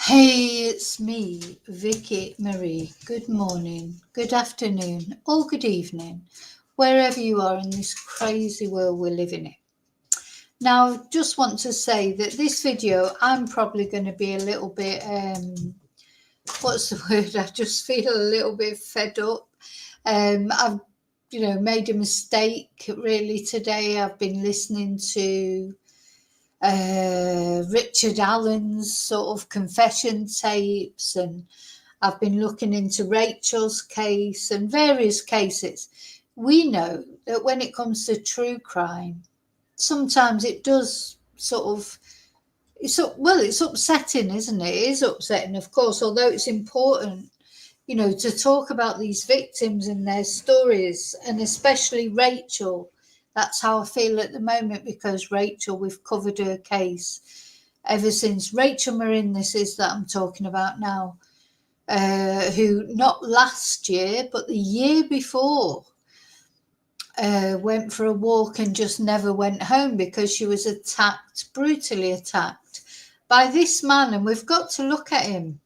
Hey, it's me, Vicky Marie. Good morning, good afternoon, or good evening, wherever you are in this crazy world we're living in. Now, just want to say that this video, I'm probably going to be a little bit, what's the word? I just feel a little bit fed up. I've, made a mistake really today. I've been listening to Richard Allen's sort of confession tapes, and I've been looking into Rachel's case and various cases. We know that when it comes to true crime, sometimes it does sort of, it's upsetting, isn't it? It is upsetting, of course, although it's important, to talk about these victims and their stories, and especially Rachel. That's how I feel at the moment, because Rachel, we've covered her case ever since. Rachel Morin, this is that I'm talking about now, who not last year, but the year before, went for a walk and just never went home because she was attacked, brutally attacked by this man. And we've got to look at him.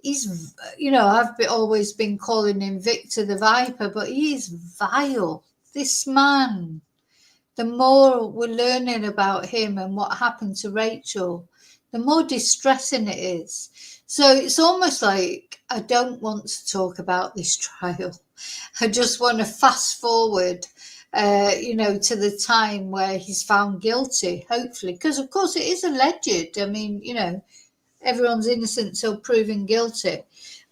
He's, I've always been calling him Victor the Viper, but he is vile. This man, the more we're learning about him and what happened to Rachel, the more distressing it is. So it's almost like I don't want to talk about this trial. I just want to fast forward, to the time where he's found guilty, hopefully, because of course it is alleged. I mean, everyone's innocent till proven guilty.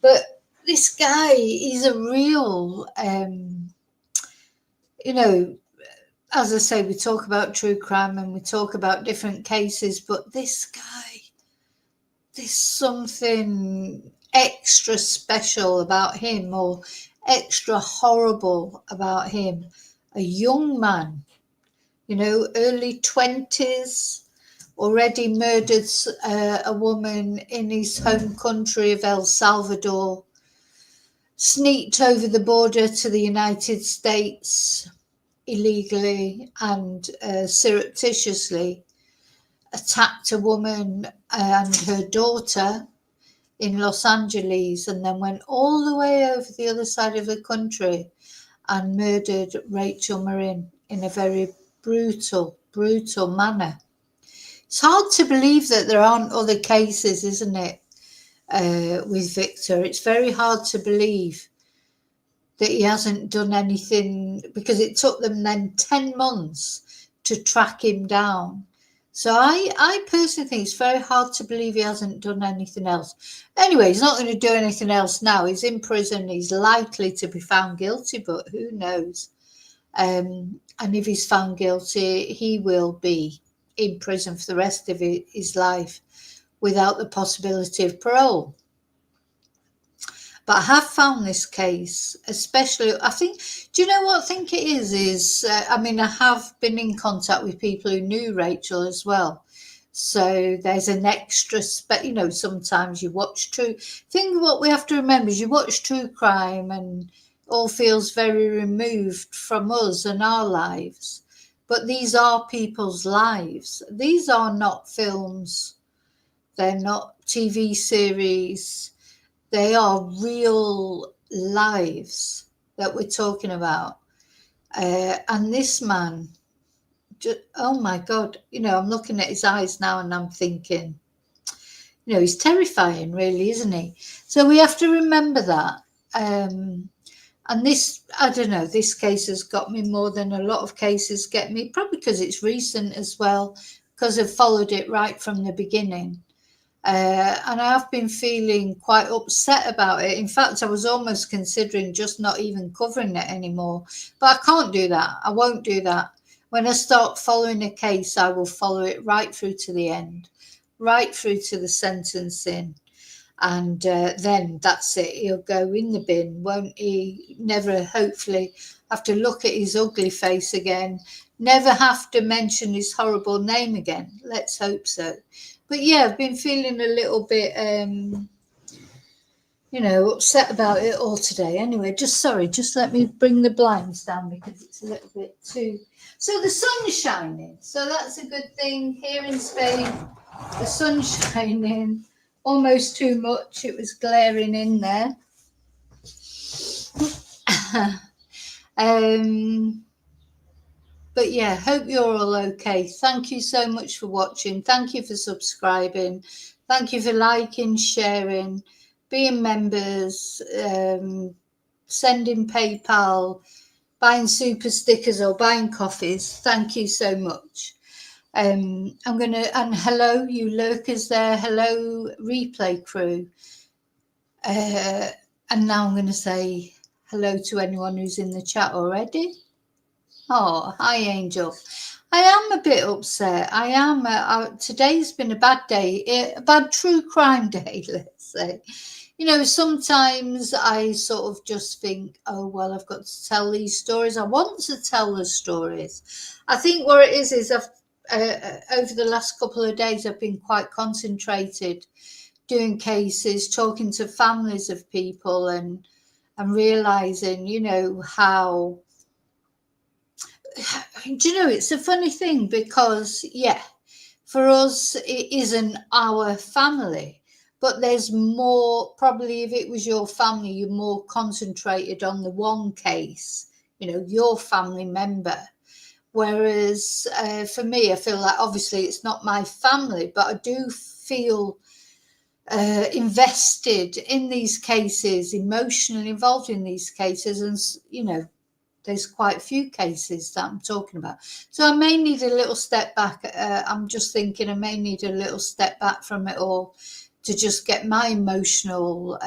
But this guy is a real, as I say, we talk about true crime and we talk about different cases, but this guy, there's something extra special about him, or extra horrible about him. A young man, early 20s, already murdered a woman in his home country of El Salvador, sneaked over the border to the United States illegally and surreptitiously, attacked a woman and her daughter in Los Angeles, and then went all the way over the other side of the country and murdered Rachel Morin in a very brutal manner. It's hard to believe that there aren't other cases, isn't it, with Victor? It's very hard to believe that he hasn't done anything, because it took them then 10 months to track him down. So I personally think it's very hard to believe he hasn't done anything else. Anyway, he's not going to do anything else now. He's in prison. He's likely to be found guilty, but who knows? And if he's found guilty, he will be in prison for the rest of his life without the possibility of parole. But I have found this case, especially, I think, do you know what I think it is, I have been in contact with people who knew Rachel as well. So there's an extra, sometimes you watch what we have to remember is you watch true crime and all feels very removed from us and our lives. But these are people's lives. These are not films. They're not TV series. They are real lives that we're talking about. And this man, oh my God, I'm looking at his eyes now and I'm thinking, he's terrifying, really, isn't he? So we have to remember that. And this, I don't know, this case has got me more than a lot of cases get me, probably because it's recent as well, because I've followed it right from the beginning. And I have been feeling quite upset about it. In fact, I was almost considering just not even covering it anymore. But I can't do that. I won't do that. When I start following a case, I will follow it right through to the end, right through to the sentencing. And then that's it. He'll go in the bin, won't he? Never, hopefully, have to look at his ugly face again. Never have to mention his horrible name again. Let's hope so. But yeah, I've been feeling a little bit, upset about it all today. Anyway, just let me bring the blinds down because it's a little bit too. So the sun's shining. So that's a good thing here in Spain. The sun's shining. almost too much. It was glaring in there. But yeah, hope you're all okay. Thank you so much for watching. Thank you for subscribing. Thank you for liking, sharing, being members, sending PayPal, buying super stickers or buying coffees. Thank you so much. And hello, you lurkers there. Hello, replay crew. And now I'm going to say hello to anyone who's in the chat already. Oh, hi, Angel. I am a bit upset. I am. Today's been a bad day, a bad true crime day, let's say. You know, sometimes I sort of just think, oh, well, I've got to tell these stories. I want to tell the stories. I think what it is I've, over the last couple of days, I've been quite concentrated doing cases, talking to families of people and realizing, you know, how, do you know, it's a funny thing because, yeah, for us, it isn't our family, but there's more, probably if it was your family, you're more concentrated on the one case, you know, your family member. Whereas for me, I feel like obviously it's not my family, but I do feel invested in these cases, emotionally involved in these cases. And, you know, there's quite a few cases that I'm talking about. So I may need a little step back. I'm just thinking I may need a little step back from it all to just get my emotional,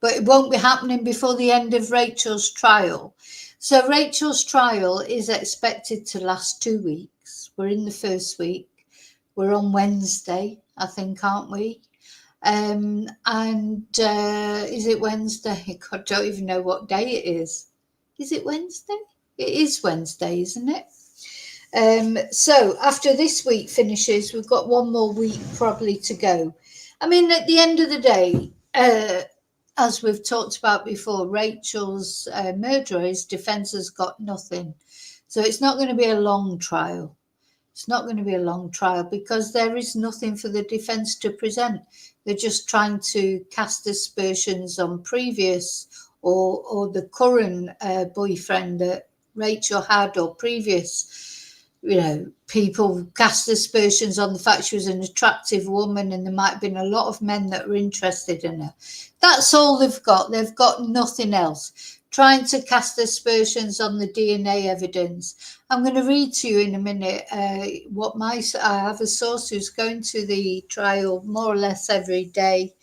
but it won't be happening before the end of Rachel's trial. So Rachel's trial is expected to last 2 weeks. We're in the first week. We're on Wednesday, I think, aren't we? And is it Wednesday? I don't even know what day it is. Is it Wednesday? It is Wednesday, isn't it? So after this week finishes, we've got one more week probably to go. I mean, at the end of the day, as we've talked about before, Rachel's murderer, his defence has got nothing. So it's not going to be a long trial. It's not going to be a long trial because there is nothing for the defence to present. They're just trying to cast aspersions on previous or the current boyfriend that Rachel had, or previous, you know, people cast aspersions on the fact she was an attractive woman and there might have been a lot of men that were interested in her. That's all they've got. They've got nothing else. Trying to cast aspersions on the DNA evidence. I'm going to read to you in a minute I have a source who's going to the trial more or less every day,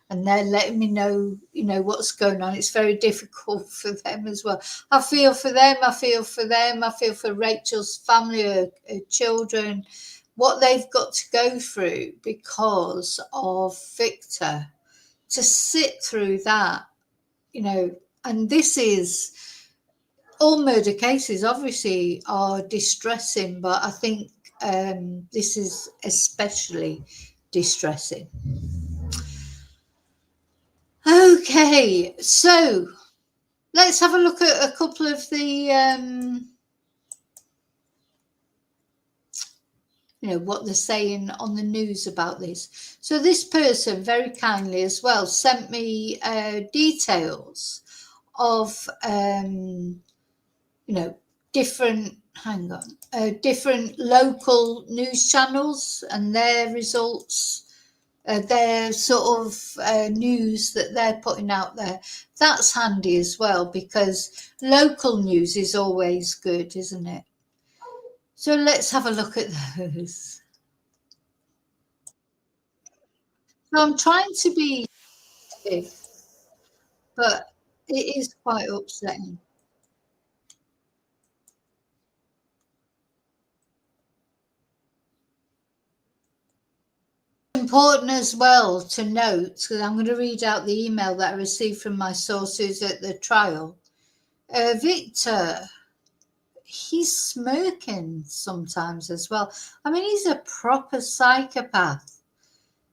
and they're letting me know, you know, what's going on. It's very difficult for them as well. I feel for them. I feel for Rachel's family, her children, what they've got to go through because of Victor. To sit through that, you know, and this is, all murder cases obviously are distressing, but I think this is especially distressing. Okay, so let's have a look at a couple of the, you know, what they're saying on the news about this. So this person very kindly as well sent me details of, you know, different local news channels and their results, their sort of news that they're putting out there. That's handy as well because local news is always good, isn't it? So let's have a look at those. So I'm trying to be positive, but it is quite upsetting. Important as well to note, because I'm going to read out the email that I received from my sources at the trial. Victor, he's smirking sometimes as well. I mean, he's a proper psychopath.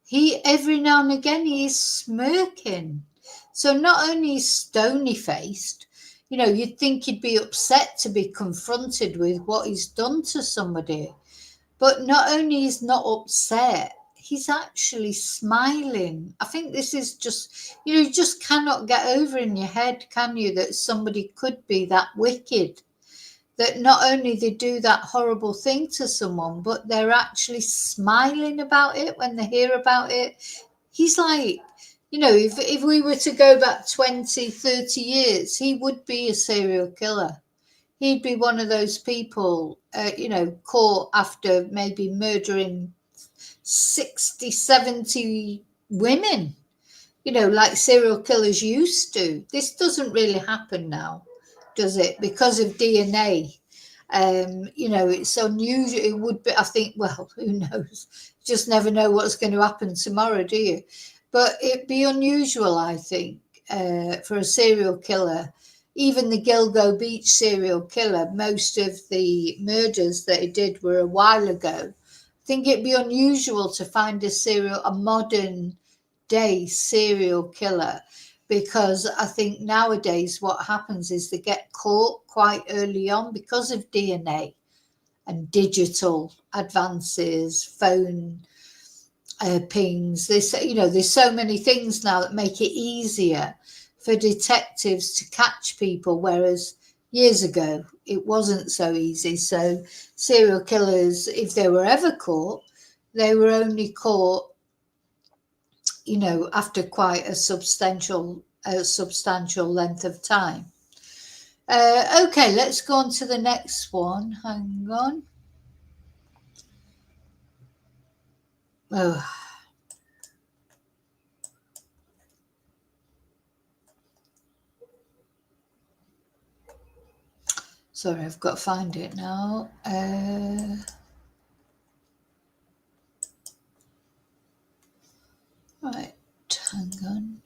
He, every now and again, he's smirking. So not only is stony faced, you know, you'd think he'd be upset to be confronted with what he's done to somebody. But not only is not upset, he's actually smiling. I think this is just, you just cannot get over in your head, can you, that somebody could be that wicked, that not only they do that horrible thing to someone, but they're actually smiling about it when they hear about it. He's like, if we were to go back 20, 30 years, he would be a serial killer. He'd be one of those people, caught after maybe murdering 60, 70 women, like serial killers used to. This doesn't really happen now, does it? Because of DNA. It's unusual. It would be, I think, well, who knows? Just never know what's going to happen tomorrow, do you? But it'd be unusual, I think, for a serial killer. Even the Gilgo Beach serial killer, most of the murders that he did were a while ago. I think it'd be unusual to find a modern day serial killer, because I think nowadays what happens is they get caught quite early on because of DNA and digital advances, phone pings. There's so many things now that make it easier for detectives to catch people, whereas years ago it wasn't so easy. So serial killers, if they were ever caught, they were only caught, after quite a substantial length of time. Okay, let's go on to the next one. Hang on. Oh. Sorry, I've got to find it now. Right, hang on.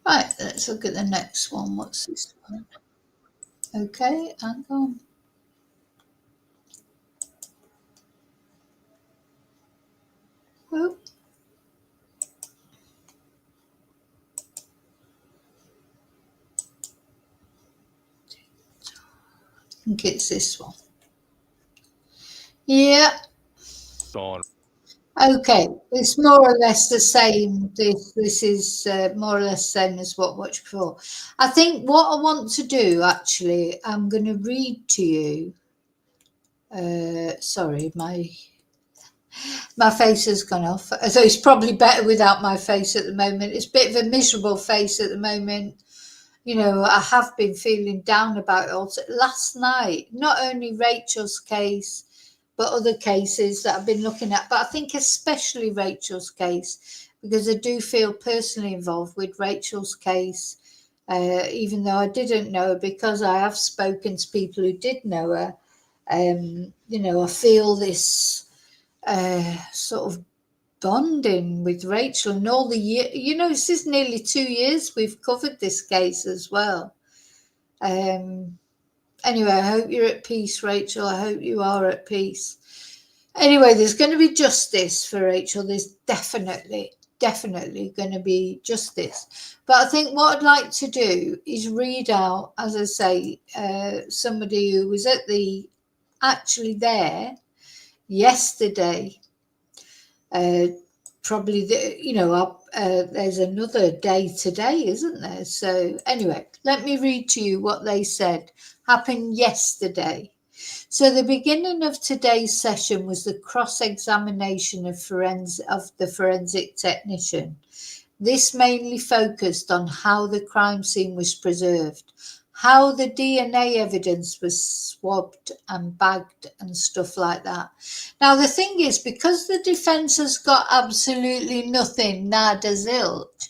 Right, let's look at the next one. What's this one? Okay, hang on. Oh. I think it's this one. Yeah. Gone. Okay, it's more or less the same. This is more or less the same as what watched before. I think what I want to do, actually, I'm going to read to you. Sorry, my face has gone off. So it's probably better without my face at the moment. It's a bit of a miserable face at the moment. I have been feeling down about it also. Last night, not only Rachel's case, but other cases that I've been looking at. But I think especially Rachel's case, because I do feel personally involved with Rachel's case, even though I didn't know her, because I have spoken to people who did know her. I feel this sort of bonding with Rachel, and all the year, this is nearly 2 years we've covered this case as well. Anyway, I hope you're at peace, Rachel. I hope you are at peace. Anyway, there's going to be justice for Rachel. There's definitely going to be justice. But I think what I'd like to do is read out, as I say, somebody who was actually there yesterday. Probably, there's another day today, isn't there? So anyway, let me read to you what they said happened yesterday. So the beginning of today's session was the cross-examination of the forensic technician. This mainly focused on how the crime scene was preserved, how the DNA evidence was swabbed and bagged and stuff like that. Now, the thing is, because the defense has got absolutely nothing, nada zilch,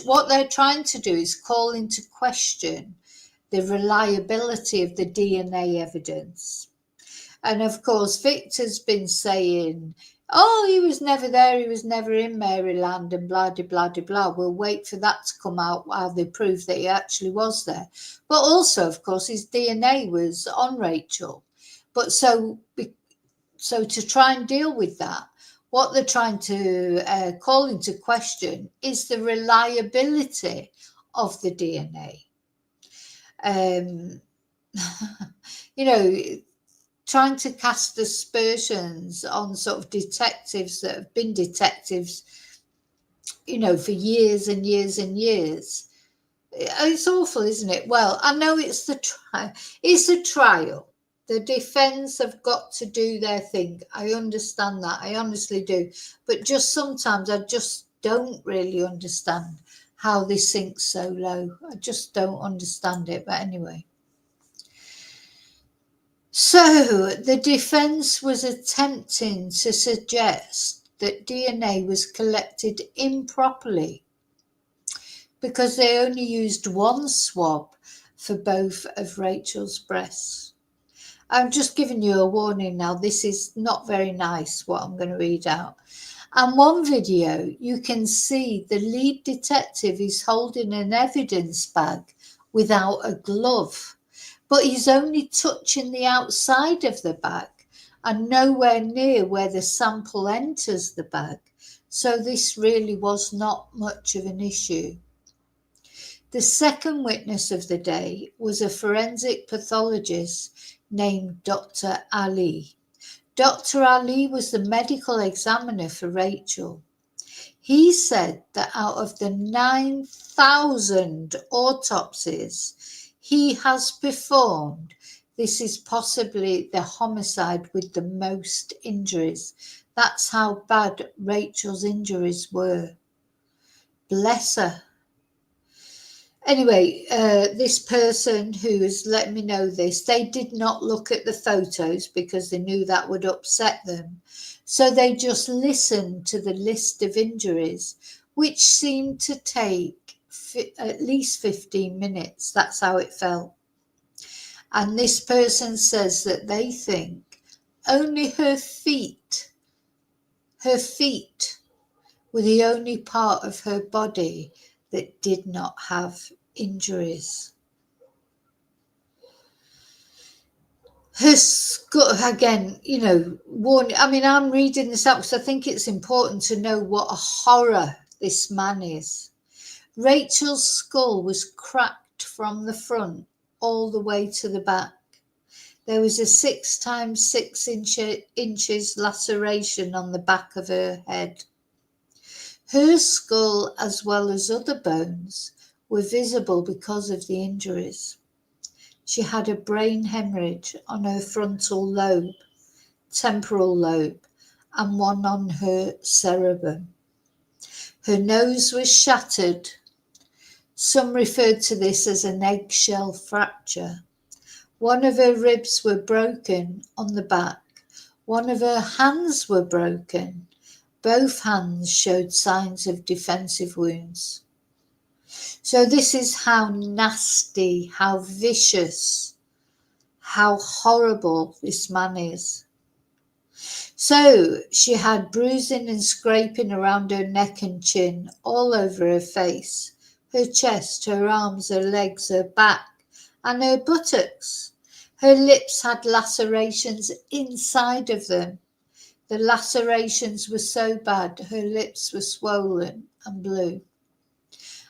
what they're trying to do is call into question the reliability of the DNA evidence. And of course, Victor's been saying, oh, he was never there, he was never in Maryland, and blah, blah, blah, blah. We'll wait for that to come out while they prove that he actually was there. But also, of course, his DNA was on Rachel. But so to try and deal with that, what they're trying to call into question is the reliability of the DNA. You know, trying to cast aspersions on sort of detectives that have been detectives, you know, for years and years and years. It's awful, isn't it? Well, I know it's the trial. It's a trial. The defense have got to do their thing. I understand that. I honestly do. But just sometimes I just don't really understand how this sinks so low. I just don't understand it. But anyway. So the defense was attempting to suggest that DNA was collected improperly because they only used one swab for both of Rachel's breasts. I'm just giving you a warning now. This is not very nice, what I'm going to read out. And one video, you can see the lead detective is holding an evidence bag without a glove, but he's only touching the outside of the bag and nowhere near where the sample enters the bag. So this really was not much of an issue. The second witness of the day was a forensic pathologist named Dr. Ali. Dr. Ali was the medical examiner for Rachel. He said that out of the 9,000 autopsies he has performed, this is possibly the homicide with the most injuries. That's how bad Rachel's injuries were. Bless her. Anyway, this person who has let me know this, they did not look at the photos because they knew that would upset them. So they just listened to the list of injuries, which seemed to take at least 15 minutes. That's how it felt. And this person says that they think only her feet were the only part of her body that did not have injuries. Her skull, again, you know, warning. I mean, I'm reading this up because I think it's important to know what a horror this man is. Rachel's skull was cracked from the front all the way to the back. There was a 6 times 6 inches laceration on the back of her head. Her skull, as well as other bones, were visible because of the injuries. She had a brain hemorrhage on her frontal lobe, temporal lobe, and one on her cerebrum. Her nose was shattered. Some referred to this as an eggshell fracture. One of her ribs were broken on the back. One of her hands were broken. Both hands showed signs of defensive wounds. So this is how nasty, how vicious, how horrible this man is. So she had bruising and scraping around her neck and chin, all over her face, her chest, her arms, her legs, her back, and her buttocks. Her lips had lacerations inside of them. The lacerations were so bad, her lips were swollen and blue.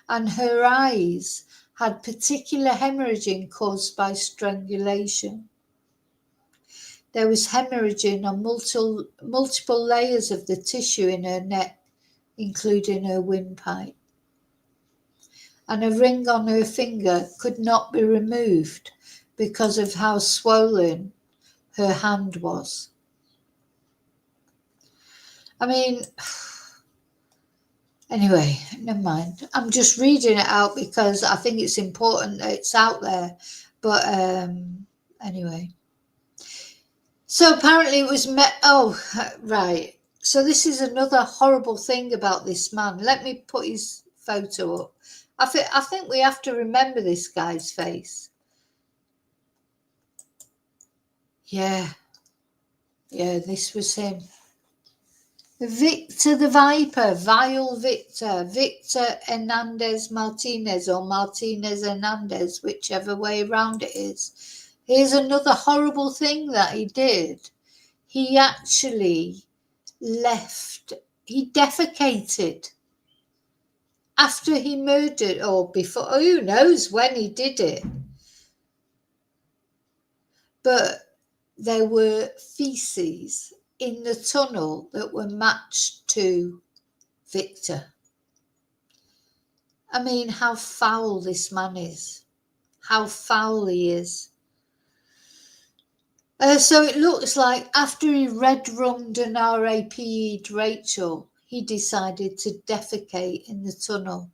And her eyes had particular hemorrhaging caused by strangulation. There was hemorrhaging on multiple layers of the tissue in her neck, including her windpipe. And a ring on her finger could not be removed because of how swollen her hand was. I mean, anyway, never mind. I'm just reading it out because I think it's important that it's out there. But anyway. So apparently it was right. So this is another horrible thing about this man. Let me put his photo up. I think we have to remember this guy's face. Yeah, this was him. Victor the Viper, Vile Victor Hernandez Martinez, or Martinez Hernandez, whichever way around it is. Here's another horrible thing that he did. He actually left, he defecated after he murdered, or before, who knows when he did it. But there were feces in the tunnel that were matched to Victor. I mean, how foul this man is. How foul he is. So it looks like after he red-rummed and RAP'd Rachel, he decided to defecate in the tunnel.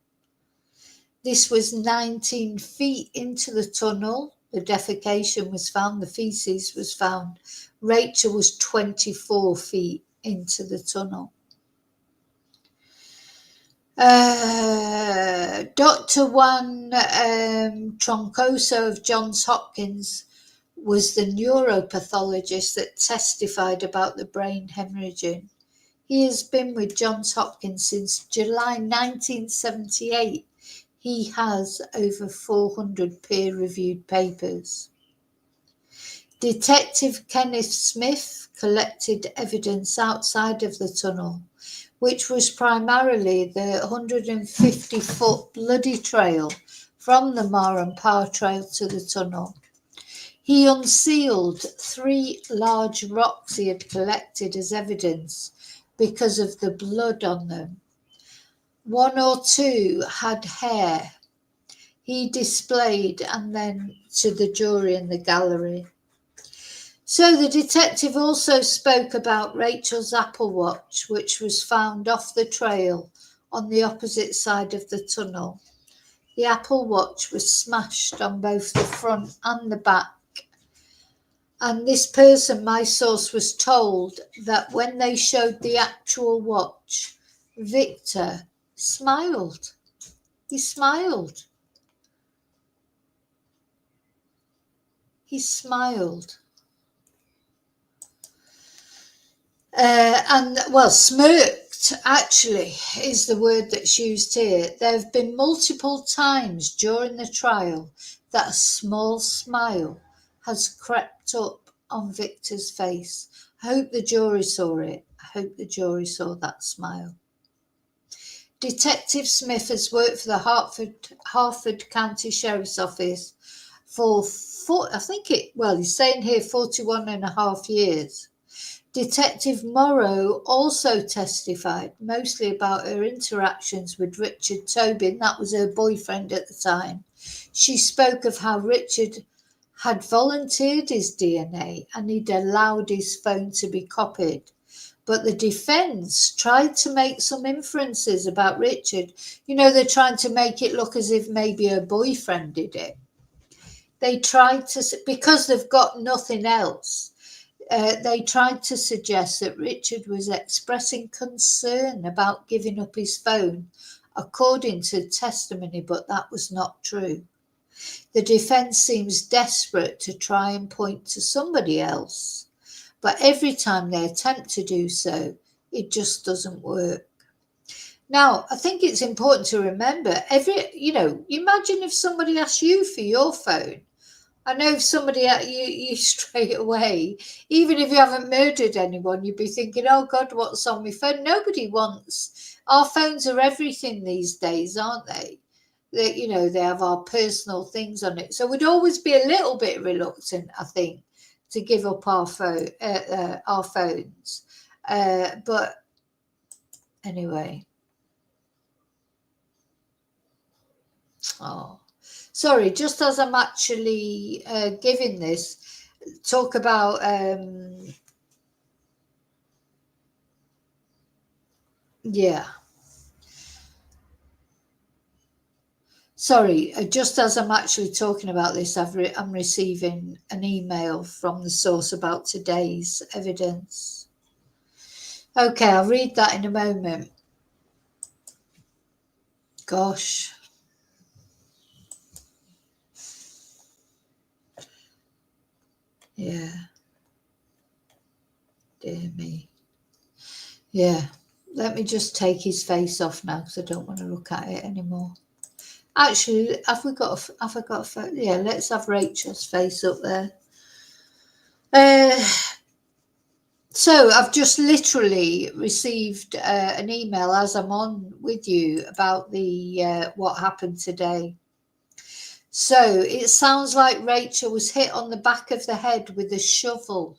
This was 19 feet into the tunnel. The defecation was found, the feces was found. Rachel was 24 feet into the tunnel. Dr. Juan Troncoso of Johns Hopkins was the neuropathologist that testified about the brain hemorrhaging. He has been with Johns Hopkins since July 1978. He has over 400 peer-reviewed papers. Detective Kenneth Smith collected evidence outside of the tunnel, which was primarily the 150-foot bloody trail from the Morin Trial to the tunnel. He unsealed 3 large rocks he had collected as evidence because of the blood on them. 1 or 2 had hair. He displayed and then to the jury in the gallery. So the detective also spoke about Rachel's Apple Watch, which was found off the trail on the opposite side of the tunnel. The Apple Watch was smashed on both the front and the back. And this person, my source, was told that when they showed the actual watch, Victor smiled. He smiled. He smiled. Smirked actually is the word that's used here. There have been multiple times during the trial that a small smile has crept up on Victor's face. I hope the jury saw it. I hope the jury saw that smile. Detective Smith has worked for the Harford County Sheriff's Office for, he's saying here 41 and a half years. Detective Morrow also testified mostly about her interactions with Richard Tobin. That was her boyfriend at the time. She spoke of how Richard had volunteered his DNA and he'd allowed his phone to be copied. But the defense tried to make some inferences about Richard. You know, they're trying to make it look as if maybe her boyfriend did it. They tried to, because they've got nothing else, they tried to suggest that Richard was expressing concern about giving up his phone, according to testimony, but that was not true. The defense seems desperate to try and point to somebody else, but every time they attempt to do so, it just doesn't work. Now, I think it's important to remember, imagine if somebody asked you for your phone. I know if somebody at you straight away, even if you haven't murdered anyone, you'd be thinking, oh God, what's on my phone? Nobody wants, our phones are everything these days, aren't they? They have our personal things on it. So we'd always be a little bit reluctant, I think, to give up our phones. But anyway. Oh. Sorry, just as I'm actually giving this, talk about Sorry, just as I'm actually talking about this, I'm receiving an email from the source about today's evidence. Okay, I'll read that in a moment. Gosh. Yeah. Dear me. Yeah. Let me just take his face off now because I don't want to look at it anymore. Actually, have I got a photo? Yeah, let's have Rachel's face up there. So I've just literally received an email as I'm on with you about the what happened today. So it sounds like Rachel was hit on the back of the head with a shovel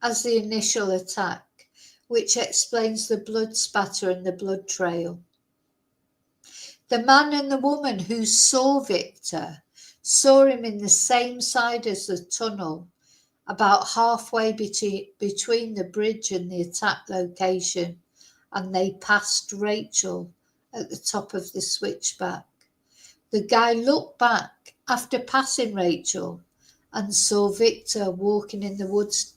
as the initial attack, which explains the blood spatter and the blood trail. The man and the woman who saw Victor saw him in the same side as the tunnel, about halfway between the bridge and the attack location, and they passed Rachel at the top of the switchback. The guy looked back after passing Rachel and saw Victor walking in the woods.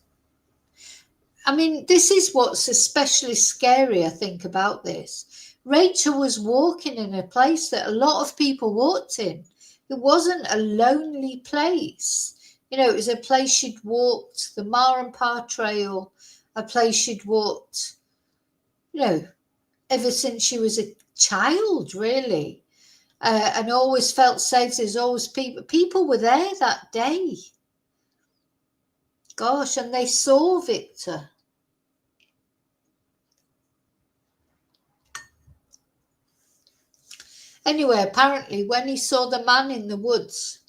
I mean, this is what's especially scary, I think, about this. Rachel was walking in a place that a lot of people walked in. It wasn't a lonely place. You know, it was a place she'd walked, the Morin Trail, a place she'd walked, you know, ever since she was a child, really. And always felt safe. There's always people were there that day. Gosh, and they saw Victor. Anyway, apparently when he saw the man in the woods,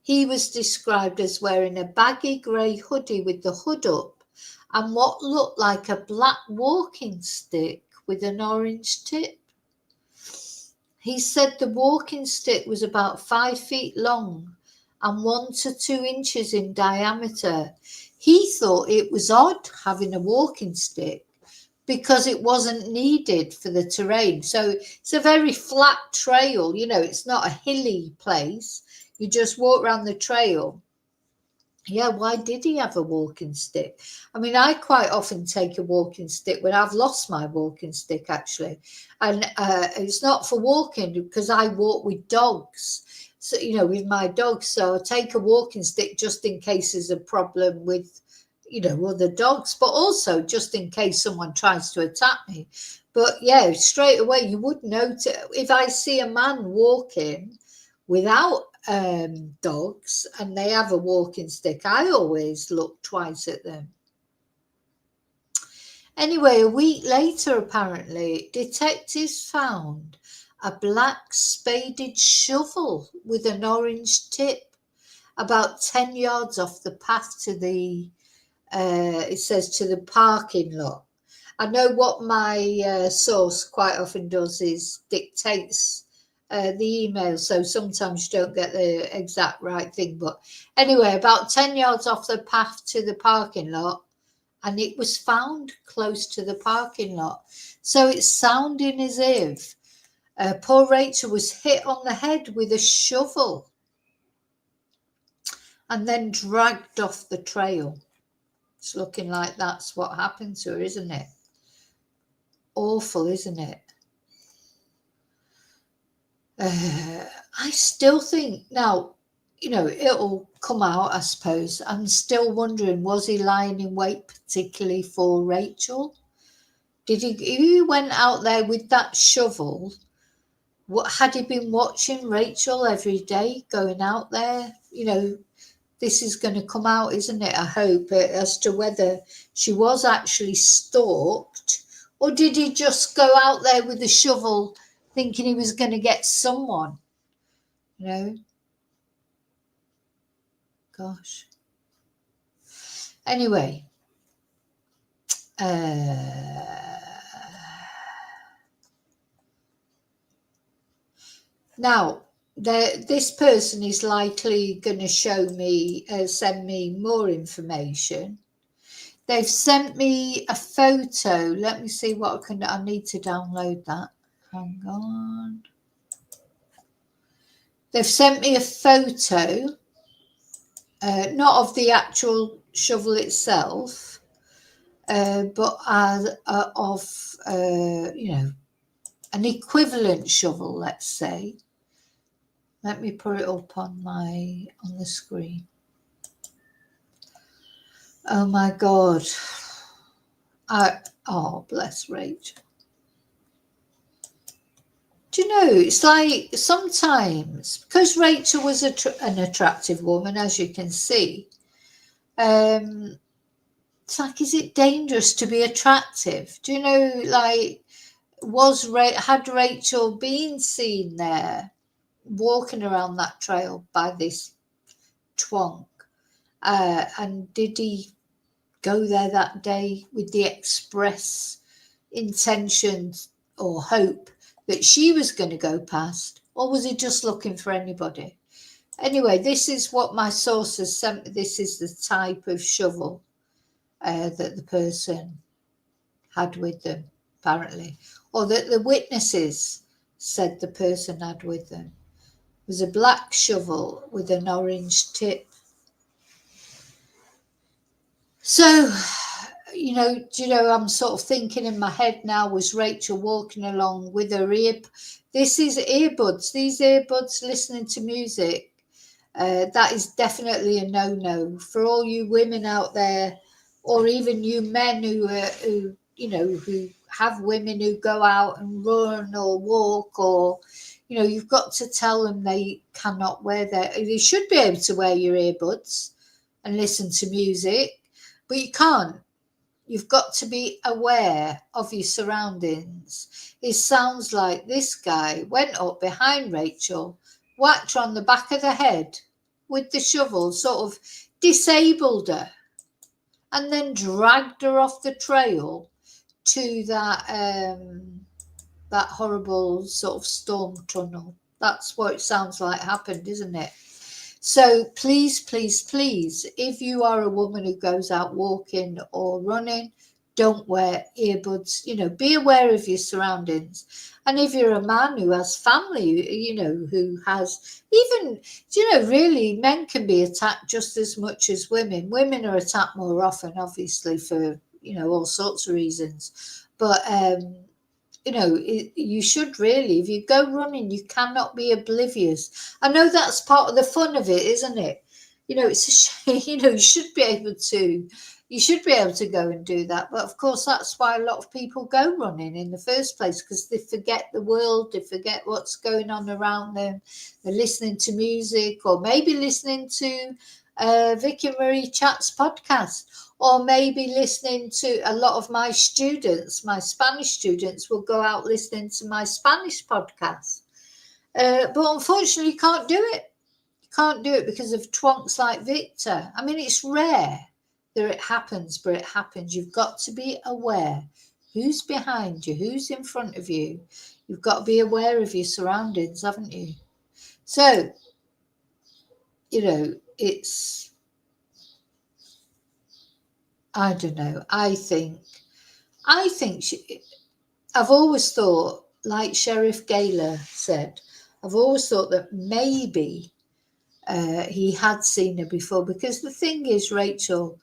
he was described as wearing a baggy grey hoodie with the hood up and what looked like a black walking stick with an orange tip. He said the walking stick was about 5 feet long and 1 to 2 inches in diameter. He thought it was odd having a walking stick because it wasn't needed for the terrain. So it's a very flat trail, you know, it's not a hilly place. You just walk around the trail. Yeah, why did he have a walking stick? I mean, I quite often take a walking stick when I've lost my walking stick, actually. And it's not for walking because I walk with dogs. So, you know, with my dogs. So I take a walking stick just in case there's a problem with, you know, other dogs, but also just in case someone tries to attack me. But yeah, straight away, you would notice if I see a man walking without dogs and they have a walking stick, I always look twice at them. Anyway, a week later, apparently, detectives found a black spaded shovel with an orange tip about 10 yards off the path to the, it says, to the parking lot. I know what my source quite often does is dictates the email, so sometimes you don't get the exact right thing. But anyway, about 10 yards off the path to the parking lot, and it was found close to the parking lot. So it's sounding as if poor Rachel was hit on the head with a shovel and then dragged off the trail. It's looking like that's what happened to her, isn't it? Awful, isn't it? I still think now, you know, it'll come out, I suppose. I'm still wondering, was he lying in wait particularly for Rachel? Did he, if he went out there with that shovel, what had he been watching Rachel every day going out there? You know, this is going to come out, isn't it? I hope, as to whether she was actually stalked, or did he just go out there with a shovel thinking he was going to get someone? You know, gosh. Anyway, now this person is likely going to show me, send me more information. They've sent me a photo. Let me see what I need to download that. Hang on. They've sent me a photo, not of the actual shovel itself, but of, you know, an equivalent shovel, let's say. Let me put it up on the screen. Oh my God. Oh, bless Rachel. Do you know, it's like sometimes, because Rachel was an attractive woman, as you can see, It's like, is it dangerous to be attractive? Do you know, like, had Rachel been seen there walking around that trail by this twonk? And did he go there that day with the express intention or hope that she was going to go past? Or was he just looking for anybody? Anyway, this is what my sources sent me. This is the type of shovel that the person had with them, apparently, or that the witnesses said the person had with them. It was a black shovel with an orange tip. So, I'm sort of thinking in my head now, was Rachel walking along with her this is earbuds, these earbuds, listening to music. That is definitely a no-no for all you women out there, or even you men who have women who go out and run or walk, or you've got to tell them they cannot they should be able to wear your earbuds and listen to music, but you can't. You've got to be aware of your surroundings. It sounds like this guy went up behind Rachel, whacked her on the back of the head with the shovel, sort of disabled her, and then dragged her off the trail to that horrible sort of storm tunnel. That's what it sounds like happened, isn't it? So please, please, please, if you are a woman who goes out walking or running, don't wear earbuds. Be aware of your surroundings. And if you're a man who has family, who has even, really men can be attacked just as much as women. Women are attacked more often, obviously, for, all sorts of reasons. But, you should really, if you go running, you cannot be oblivious. I know that's part of the fun of it, isn't it? It's a shame, you should be able to go and do that. But of course, that's why a lot of people go running in the first place, because they forget the world, they forget what's going on around them. They're listening to music, or maybe listening to Vicky Marie Chat's podcast, or maybe listening to a lot of my students, my Spanish students will go out listening to my Spanish podcast. But unfortunately, you can't do it. You can't do it because of twonks like Victor. I mean, it's rare that it happens, but it happens. You've got to be aware who's behind you, who's in front of you. You've got to be aware of your surroundings, haven't you? So, it's, I don't know. I think I've always thought, like Sheriff Gaylor said, I've always thought that maybe he had seen her before, because the thing is, Rachel,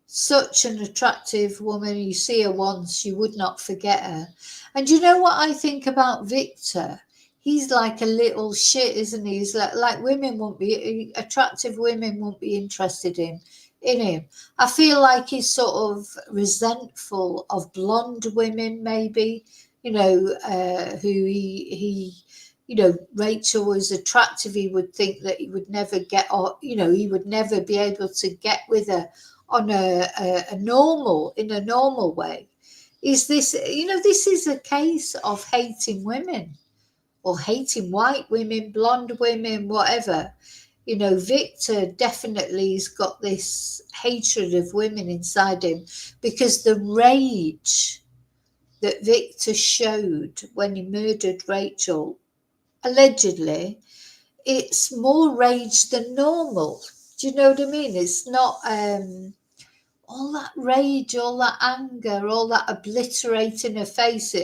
such an attractive woman, you see her once, you would not forget her. And you know what I think about Victor? He's like a little shit, isn't he? He's like attractive women won't be interested in him. I feel like he's sort of resentful of blonde women, maybe, who he Rachel was attractive. He would think that he would never he would never be able to get with her on a normal way. Is this, this is a case of hating women, or hating white women, blonde women, whatever. Victor definitely has got this hatred of women inside him, because the rage that Victor showed when he murdered Rachel, allegedly, it's more rage than normal. Do you know what I mean? It's not all that rage, all that anger, all that obliterating her face,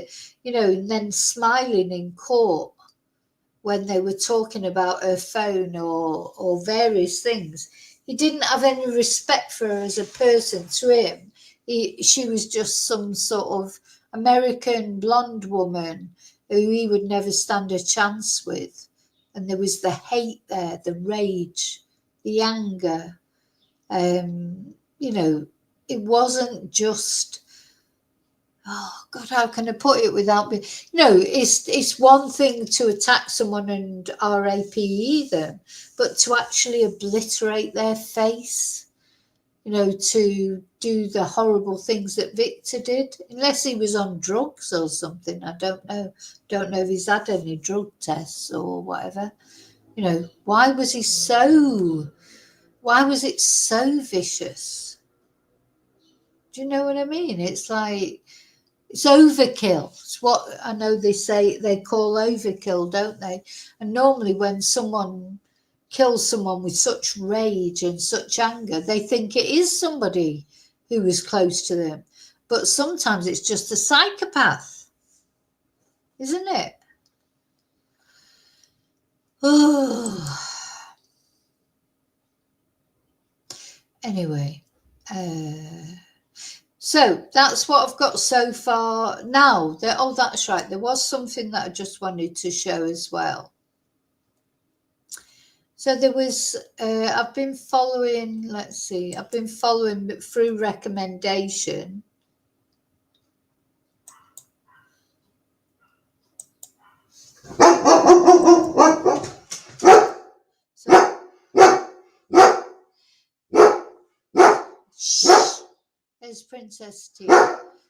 and then smiling in court when they were talking about her phone or various things. He didn't have any respect for her as a person. To him, she was just some sort of American blonde woman who he would never stand a chance with. And there was the hate there, the rage, the anger. It wasn't just, oh God, how can I put it without being, it's one thing to attack someone and RAPE them, but to actually obliterate their face, to do the horrible things that Victor did, unless he was on drugs or something. I don't know. Don't know if he's had any drug tests or whatever. Why was it so vicious? Do you know what I mean? It's like, it's overkill. It's what I know they call overkill, don't they? And normally when someone kills someone with such rage and such anger, they think it is somebody who was close to them. But sometimes it's just a psychopath, isn't it? Oh. Anyway, so that's what I've got so far. Now, that's right. There was something that I just wanted to show as well. So there was, I've been following, I've been following through recommendation. Shh, there's Princess T.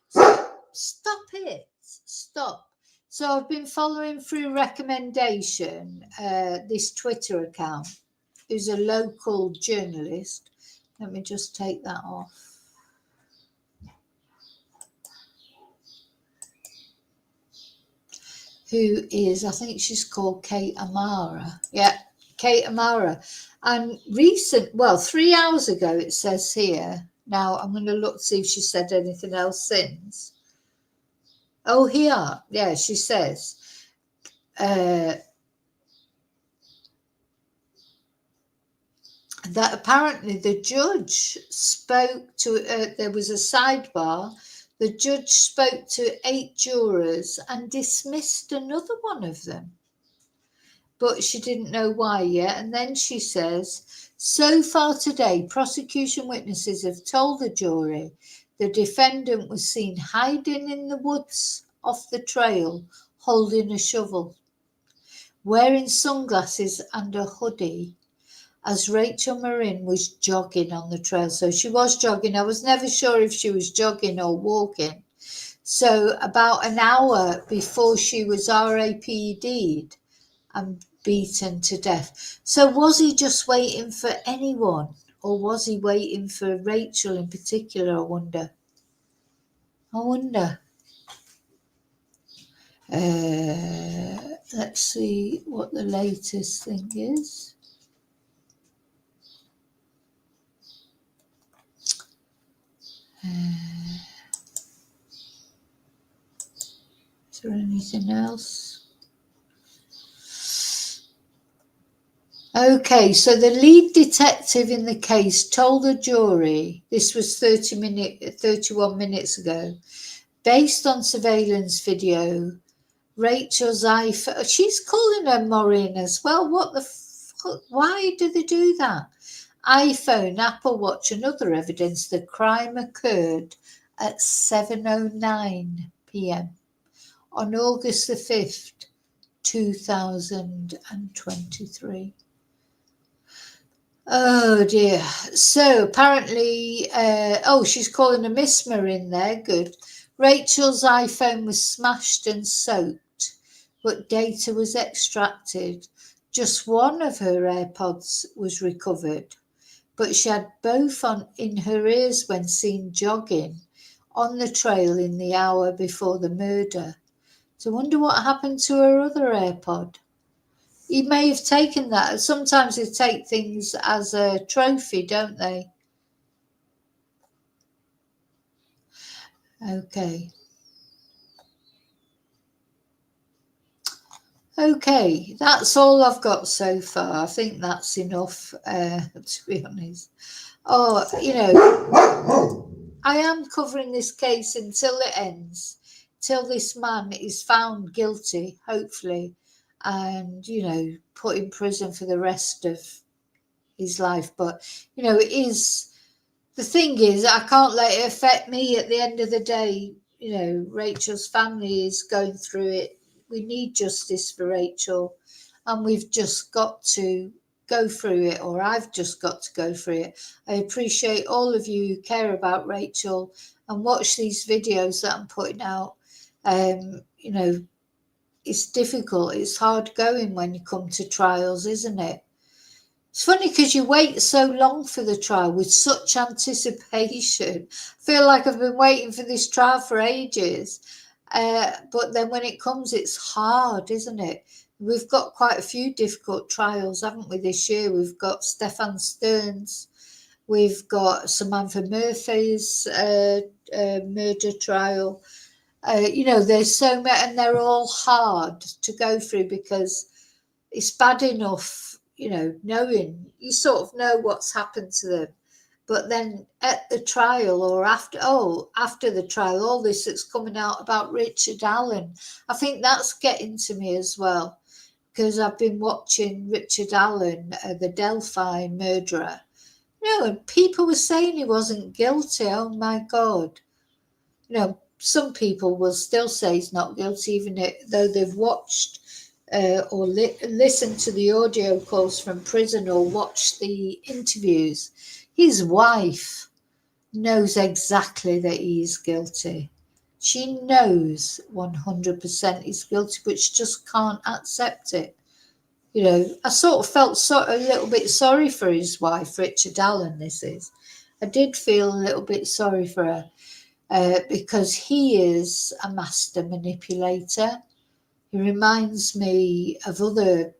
So, stop it, stop. So I've been following through recommendation this Twitter account, who's a local journalist. Let me just take that off. Who is, I think she's called Kate Amara. Yeah, Kate Amara. And 3 hours ago, it says here. Now, I'm going to look to see if she said anything else since. Oh, here. Yeah, she says. That apparently the judge spoke to, there was a sidebar. The judge spoke to 8 jurors and dismissed another one of them. But she didn't know why yet. And then she says, so far today, prosecution witnesses have told the jury the defendant was seen hiding in the woods off the trail, holding a shovel, wearing sunglasses and a hoodie, as Rachel Morin was jogging on the trail. So she was jogging. I was never sure if she was jogging or walking. So about an hour before she was RAPD'd and beaten to death. So was he just waiting for anyone, or was he waiting for Rachel in particular? I wonder. Let's see what the latest thing is. Is there anything else? Okay, so the lead detective in the case told the jury, this was 31 minutes ago, based on surveillance video, Rachel's iPhone, she's calling her Morin as well. What the fuck? Why do they do that? iPhone, Apple Watch and other evidence the crime occurred at 7:09 p.m. on August the 5th, 2023. Oh dear. So apparently, she's calling a Miss Morin there. Good. Rachel's iPhone was smashed and soaked, but data was extracted. Just one of her AirPods was recovered, but she had both in her ears when seen jogging on the trail in the hour before the murder. So I wonder what happened to her other AirPod. He may have taken that. Sometimes they take things as a trophy, don't they? Okay, that's all I've got so far. I think that's enough, to be honest. Oh, I am covering this case until it ends, till this man is found guilty, hopefully, and, put in prison for the rest of his life. But, it is, the thing is, I can't let it affect me at the end of the day. Rachel's family is going through it. We need justice for Rachel, and we've just got to go through it, or I've just got to go through it. I appreciate all of you who care about Rachel and watch these videos that I'm putting out. You know, it's difficult. It's hard going when you come to trials, isn't it? It's funny because you wait so long for the trial with such anticipation. I feel like I've been waiting for this trial for ages. But then when it comes, it's hard, isn't it? We've got quite a few difficult trials, haven't we, this year? We've got Stefan Stern's, we've got Samantha Murphy's murder trial. You know, there's so many, and they're all hard to go through because it's bad enough, you know, knowing, you sort of know what's happened to them. But then at the trial or after the trial, all this that's coming out about Richard Allen, I think that's getting to me as well, because I've been watching Richard Allen, the Delphi murderer. You know, and people were saying he wasn't guilty. Oh my God. You know, some people will still say he's not guilty, even though they've watched or listened to the audio calls from prison or watched the interviews. His wife knows exactly that he's guilty. She knows 100% he's guilty, but she just can't accept it. You know, I sort of felt a little bit sorry for his wife, Richard Allen, this is. I did feel a little bit sorry for her. Because he is a master manipulator. He reminds me of other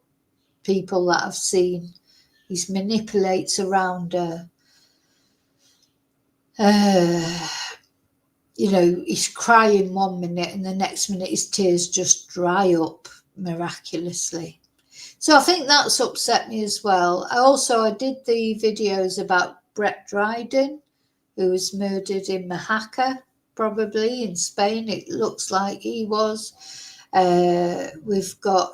people that I've seen. He manipulates around you know, he's crying 1 minute and the next minute his tears just dry up miraculously. So I think that's upset me as well. I did the videos about Brett Dryden, who was murdered in Majaca, probably in Spain. It looks like he was. We've got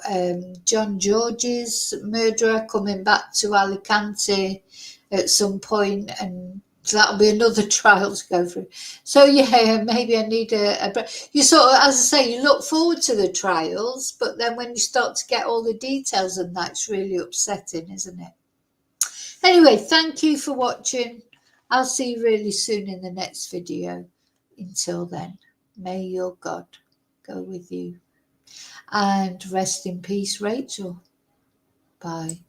John George's murderer coming back to Alicante at some point, and that'll be another trial to go through. So yeah, maybe I need a break. You sort of, as I say, you look forward to the trials, but then when you start to get all the details, and that's really upsetting, isn't it? Anyway, thank you for watching. I'll see you really soon in the next video. Until then, may your God go with you. And rest in peace, Rachel. Bye.